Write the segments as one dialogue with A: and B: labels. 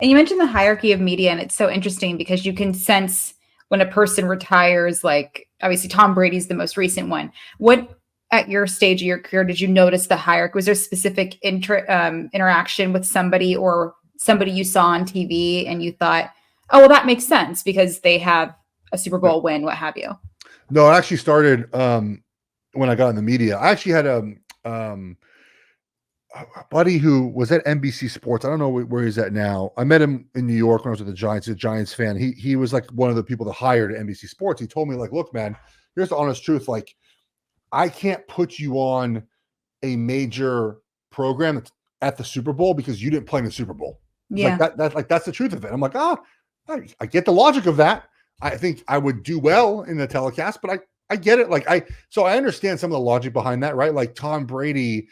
A: And you mentioned the hierarchy of media, and it's so interesting because you can sense when a person retires, like obviously Tom Brady's the most recent one. What at your stage of your career did you notice the hierarchy? Was there specific interaction with somebody or somebody you saw on TV and you thought, oh, well, that makes sense because they have a Super
B: No,
A: Bowl win, what have you?
B: no, it actually started when I got in the media. I actually had um, a buddy who was at NBC Sports. I don't know where he's at now. I met him in New York when I was with the Giants. He's a Giants fan. He was like one of the people that hired at NBC Sports. He told me like, look, man, here's the honest truth. Like, I can't put you on a major program that's at the Super Bowl because you didn't play in the Super Bowl. It's like
A: Yeah.
B: that's the truth of it. I'm like, I get the logic of that. I think I would do well in the telecast, but I get it. So I understand some of the logic behind that, right? Like Tom Brady,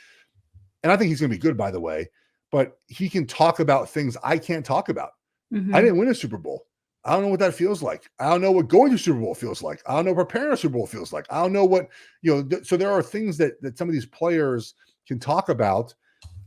B: and I think he's going to be good, by the way, but he can talk about things I can't talk about. I
A: Mm-hmm.
B: didn't win a Super Bowl. I don't know what that feels like. I don't know what going to Super Bowl feels like. I don't know what preparing a Super Bowl feels like. I don't know what, so there are things that some of these players can talk about.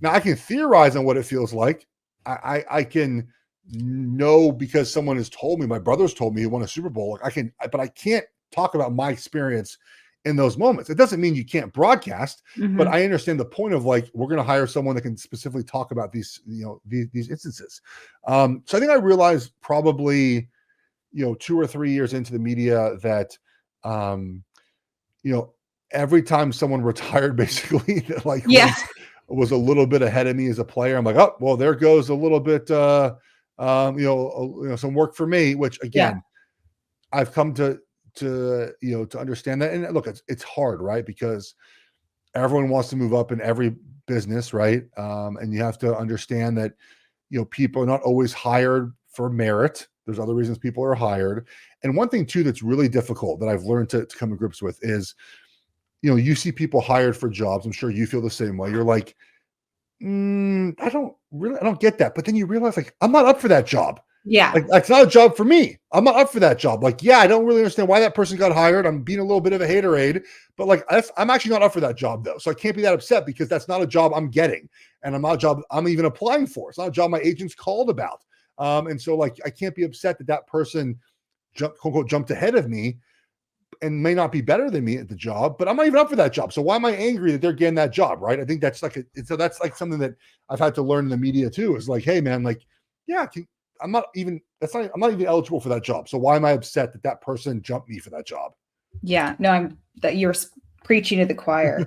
B: Now I can theorize on what it feels like. I can know because someone has told me, my brother's told me he won a Super Bowl. Like but I can't talk about my experience in those moments. It doesn't mean you can't broadcast, but
A: Mm-hmm.
B: I understand the point of like, we're going to hire someone that can specifically talk about these, these instances. So I think I realized probably, 2 or 3 years into the media that, um, every time someone retired, basically, that like
A: Yeah.
B: was a little bit ahead of me as a player. I'm like, oh, well, there goes a little bit, some work for me. Which
A: Yeah.
B: again, I've come to understand that. And look, it's hard, right? Because everyone wants to move up in every business, right? And you have to understand that people are not always hired for merit. There's other reasons people are hired. And one thing too that's really difficult that I've learned to come to grips with is, you see people hired for jobs. I'm sure you feel the same way. You're like, I don't get that. But then you realize, like, I'm not up for that job.
A: Yeah.
B: Like, that's not a job for me. I'm not up for that job. Like, yeah, I don't really understand why that person got hired. I'm being a little bit of a haterade, but like, I'm actually not up for that job though. So I can't be that upset because that's not a job I'm getting, and I'm not a job I'm even applying for. It's not a job my agent's called about. And so like, I can't be upset that that person quote unquote, jumped ahead of me and may not be better than me at the job, but I'm not even up for that job. So why am I angry that they're getting that job? Right. I think that's like, so that's like something that I've had to learn in the media too, is like, hey man, like, yeah, I'm not even eligible for that job. So why am I upset that that person jumped me for that job?
A: Yeah. No, I'm that you're preaching to the choir.